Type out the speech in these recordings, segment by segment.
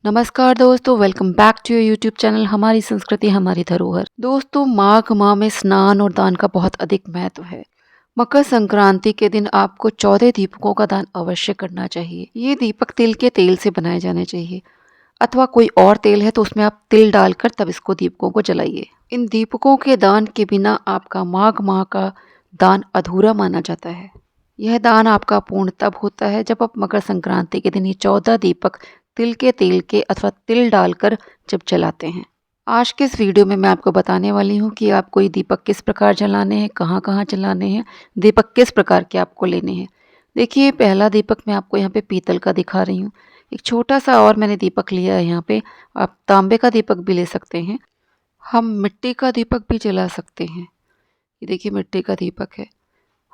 नमस्कार दोस्तों, welcome back to your YouTube channel हमारी संस्कृति हमारी धरोहर। दोस्तों, माघ माह में स्नान और दान का बहुत अधिक महत्व है। मकर संक्रांति के दिन आपको 14 दीपकों का दान अवश्य करना चाहिए। ये दीपक तिल के तेल से बनाए जाने चाहिए, अथवा कोई और तेल है तो उसमें आप तिल डालकर तब इसको दीपकों को जलाइए। इन दीपकों के दान के बिना आपका माघ माह का दान अधूरा माना जाता है। यह दान आपका पूर्ण तब होता है जब आप मकर संक्रांति के दिन ये 14 दीपक तिल के तेल के अथवा तिल डालकर जब जलाते हैं। आज के इस वीडियो में मैं आपको बताने वाली हूँ कि आपको ये दीपक किस प्रकार जलाने हैं, कहाँ कहाँ जलाने हैं, दीपक किस प्रकार के आपको लेने हैं। देखिए, पहला दीपक मैं आपको यहाँ पे पीतल का दिखा रही हूँ। एक छोटा सा और मैंने दीपक लिया है यहाँ पे। आप तांबे का दीपक भी ले सकते हैं। हम मिट्टी का दीपक भी जला सकते हैं। ये देखिए, मिट्टी का दीपक है।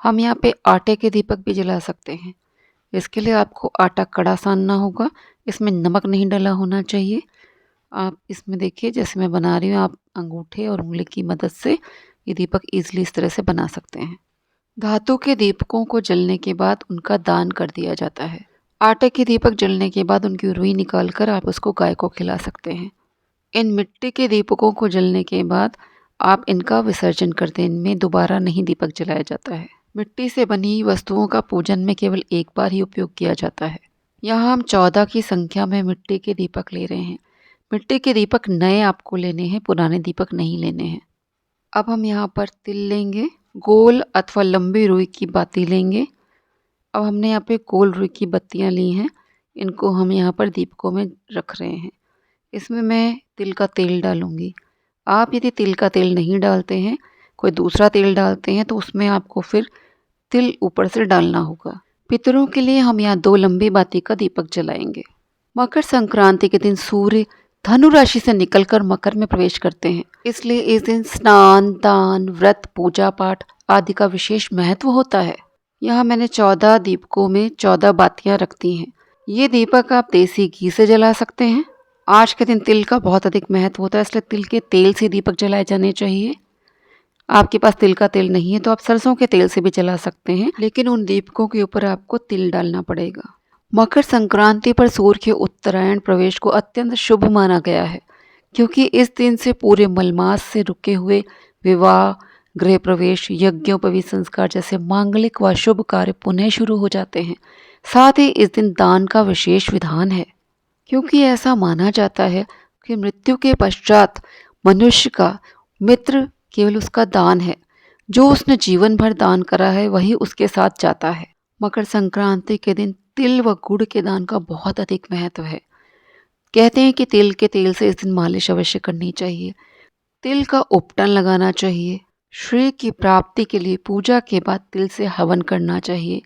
हम यहाँ पे आटे के दीपक भी जला सकते हैं। इसके लिए आपको आटा कड़ा सानना होगा। इसमें नमक नहीं डला होना चाहिए। आप इसमें देखिए, जैसे मैं बना रही हूँ, आप अंगूठे और उंगली की मदद से ये दीपक ईजिली इस तरह से बना सकते हैं। धातु के दीपकों को जलने के बाद उनका दान कर दिया जाता है। आटे के दीपक जलने के बाद उनकी रुई निकाल कर आप उसको गाय को खिला सकते हैं। इन मिट्टी के दीपकों को जलने के बाद आप इनका विसर्जन कर दें। इनमें दोबारा नहीं दीपक जलाया जाता है। मिट्टी से बनी वस्तुओं का पूजन में केवल एक बार ही उपयोग किया जाता है। यहाँ हम 14 की संख्या में मिट्टी के दीपक ले रहे हैं। मिट्टी के दीपक नए आपको लेने हैं, पुराने दीपक नहीं लेने हैं। अब हम यहाँ पर तिल लेंगे, गोल अथवा लंबी रुई की बाती लेंगे। अब हमने यहाँ पे गोल रुई की बत्तियाँ ली हैं, इनको हम यहाँ पर दीपकों में रख रहे हैं। इसमें मैं तिल का तेल डालूंगी। आप यदि तिल का तेल नहीं डालते हैं, कोई दूसरा तेल डालते हैं, तो उसमें आपको फिर तिल ऊपर से डालना होगा। पितरों के लिए हम यहाँ 2 लंबी बाती का दीपक जलाएंगे। मकर संक्रांति के दिन सूर्य धनु राशि से निकलकर मकर में प्रवेश करते हैं, इसलिए इस दिन स्नान, दान, व्रत, पूजा पाठ आदि का विशेष महत्व होता है। यहाँ मैंने 14 दीपकों में 14 बातियां रख दी हैं। ये दीपक आप देसी घी से जला सकते हैं। आज के दिन तिल का बहुत अधिक महत्व होता है, इसलिए तिल के तेल से दीपक जलाए जाने चाहिए। आपके पास तिल का तेल नहीं है तो आप सरसों के तेल से भी जला सकते हैं, लेकिन उन दीपकों के ऊपर आपको तिल डालना पड़ेगा। मकर संक्रांति पर सूर्य के उत्तरायण प्रवेश को अत्यंत शुभ माना गया है, क्योंकि इस दिन से पूरे मलमास से रुके हुए विवाह, गृह प्रवेश, यज्ञोपवीत संस्कार जैसे मांगलिक व शुभ कार्य पुनः शुरू हो जाते हैं। साथ ही इस दिन दान का विशेष विधान है, क्योंकि ऐसा माना जाता है कि मृत्यु के पश्चात मनुष्य का मित्र केवल उसका दान है। जो उसने जीवन भर दान करा है वही उसके साथ जाता है। मकर संक्रांति के दिन तिल व गुड़ के दान का बहुत अधिक महत्व है। कहते हैं कि तिल के तेल से इस दिन मालिश अवश्य करनी चाहिए। तिल का उपटन लगाना चाहिए। श्री की प्राप्ति के लिए पूजा के बाद तिल से हवन करना चाहिए।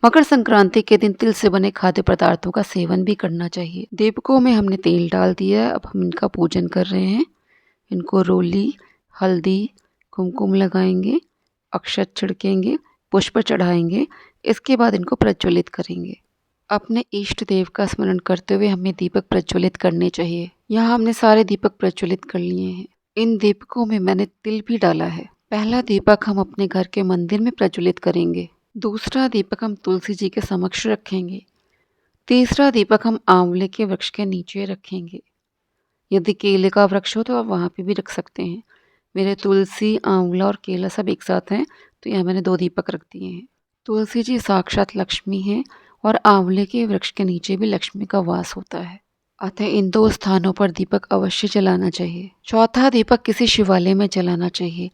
मकर संक्रांति के दिन तिल से बने खाद्य पदार्थों का सेवन भी करना चाहिए। दीपकों में हमने तेल डाल दिया है, अब हम इनका पूजन कर रहे हैं। इनको रोली, हल्दी, कुमकुम लगाएंगे, अक्षत छिड़केंगे, पुष्प चढ़ाएंगे। इसके बाद इनको प्रज्वलित करेंगे। अपने इष्ट देव का स्मरण करते हुए हमें दीपक प्रज्वलित करने चाहिए। यहाँ हमने सारे दीपक प्रज्वलित कर लिए हैं। इन दीपकों में मैंने तिल भी डाला है। पहला दीपक हम अपने घर के मंदिर में प्रज्वलित करेंगे। दूसरा दीपक हम तुलसी जी के समक्ष रखेंगे। तीसरा दीपक हम आंवले के वृक्ष के नीचे रखेंगे। यदि केले का वृक्ष हो तो आप वहाँ पे भी रख सकते हैं। मेरे तुलसी, आंवला और केला सब एक साथ हैं, तो यहाँ मैंने 2 दीपक रख दिए हैं। तुलसी जी साक्षात लक्ष्मी हैं और आंवले के वृक्ष के नीचे भी लक्ष्मी का वास होता है, अतः इन 2 स्थानों पर दीपक अवश्य जलाना चाहिए। चौथा दीपक किसी शिवालय में जलाना चाहिए,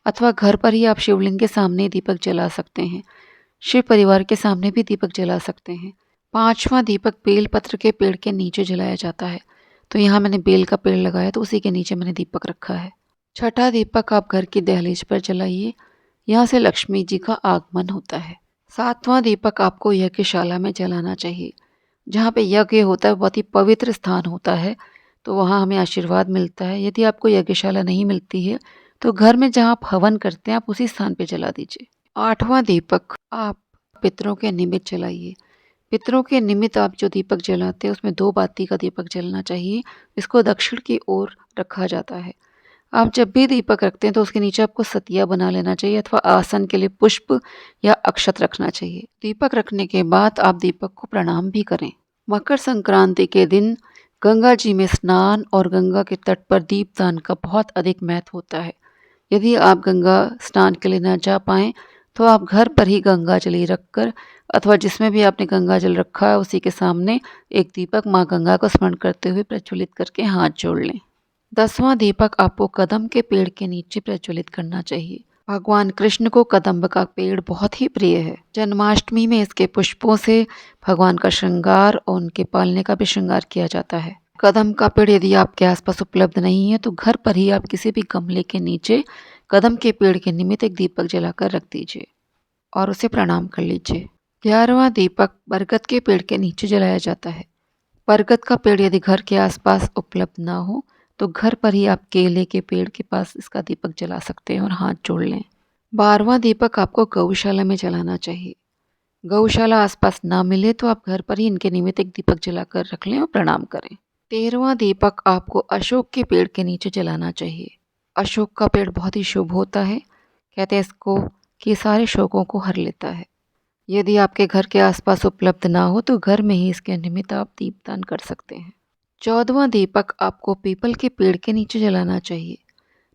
अथवा घर पर ही आप शिवलिंग के सामने दीपक जला सकते हैं। शिव परिवार के सामने भी दीपक जला सकते हैं। 5वां दीपक बेलपत्र के पेड़ के नीचे जलाया जाता है, तो यहाँ मैंने बेल का पेड़ लगाया तो उसी के नीचे मैंने दीपक रखा है। छठा दीपक आप घर की दहलीज पर जलाइए, यहाँ से लक्ष्मी जी का आगमन होता है। 7वां दीपक आपको यज्ञशाला में जलाना चाहिए। जहाँ पे यज्ञ होता है बहुत ही पवित्र स्थान होता है, तो वहाँ हमें आशीर्वाद मिलता है। यदि आपको यज्ञशाला नहीं मिलती है तो घर में जहाँ आप हवन करते हैं आप उसी स्थान पे जला दीजिए। 8वां दीपक आप पितरों के निमित्त जलाइए। पितरों के निमित्त आप जो दीपक जलाते हैं उसमें 2 बाती का दीपक जलना चाहिए। इसको दक्षिण की ओर रखा जाता है। आप जब भी दीपक रखते हैं तो उसके नीचे आपको सतिया बना लेना चाहिए, अथवा आसन के लिए पुष्प या अक्षत रखना चाहिए। दीपक रखने के बाद आप दीपक को प्रणाम भी करें। मकर संक्रांति के दिन गंगा जी में स्नान और गंगा के तट पर दीपदान का बहुत अधिक महत्व होता है। यदि आप गंगा स्नान के लिए न जा पाएँ तो आप घर पर ही गंगा जल ही रखकर अथवा जिसमें भी आपने गंगा जल रखा है उसी के सामने एक दीपक माँ गंगा को स्मरण करते हुए प्रज्वलित करके हाथ जोड़ लें। 10वां दीपक आपको कदम के पेड़ के नीचे प्रज्वलित करना चाहिए। भगवान कृष्ण को कदम्ब का पेड़ बहुत ही प्रिय है। जन्माष्टमी में इसके पुष्पों से भगवान का श्रृंगार और उनके पालने का भी श्रृंगार किया जाता है। कदम का पेड़ यदि आपके आसपास उपलब्ध नहीं है तो घर पर ही आप किसी भी गमले के नीचे कदम के पेड़ के निमित्त एक दीपक जलाकर रख दीजिए और उसे प्रणाम कर लीजिए। 11वां दीपक बरगद के पेड़ के नीचे जलाया जाता है। बरगद का पेड़ यदि घर के आसपास उपलब्ध ना हो तो घर पर ही आप केले के पेड़ के पास इसका दीपक जला सकते हैं और हाथ जोड़ लें। 12वां दीपक आपको गौशाला में जलाना चाहिए। गौशाला आसपास ना मिले तो आप घर पर ही इनके निमित्त एक दीपक जलाकर रख लें और प्रणाम करें। 13वां दीपक आपको अशोक के पेड़ के नीचे जलाना चाहिए। अशोक का पेड़ बहुत ही शुभ होता है। कहते हैं इसको कि सारे शोकों को हर लेता है। यदि आपके घर के आसपास उपलब्ध ना हो तो घर में ही इसके निमित्त आप दीपदान कर सकते हैं। 14वां दीपक आपको पीपल के पेड़ के नीचे जलाना चाहिए।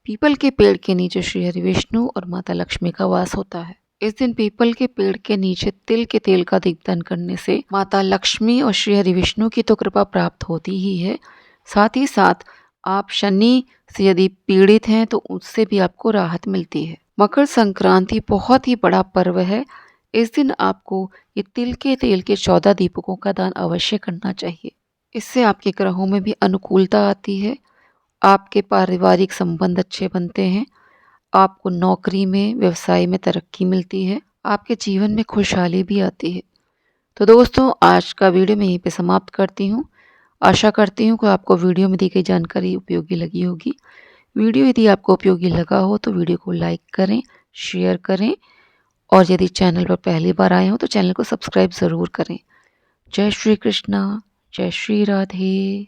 पीपल के पेड़ के नीचे श्री हरि विष्णु और माता लक्ष्मी का वास होता है। इस दिन पीपल के पेड़ के नीचे तिल के तेल का दीपदान करने से माता लक्ष्मी और श्री हरि विष्णु की तो कृपा प्राप्त होती ही है, साथ ही साथ आप शनि से यदि पीड़ित हैं तो उससे भी आपको राहत मिलती है। मकर संक्रांति बहुत ही बड़ा पर्व है। इस दिन आपको ये तिल के तेल के 14 दीपकों का दान अवश्य करना चाहिए। इससे आपके ग्रहों में भी अनुकूलता आती है, आपके पारिवारिक संबंध अच्छे बनते हैं, आपको नौकरी में व्यवसाय में तरक्की मिलती है, आपके जीवन में खुशहाली भी आती है। तो दोस्तों आज का वीडियो मैं यहीं पे समाप्त करती हूँ। आशा करती हूँ कि आपको वीडियो में दी गई जानकारी उपयोगी लगी होगी। वीडियो यदि आपको उपयोगी लगा हो तो वीडियो को लाइक करें, शेयर करें और यदि चैनल पर पहली बार आए हो तो चैनल को सब्सक्राइब ज़रूर करें। जय श्री कृष्णा, जय श्री राधे।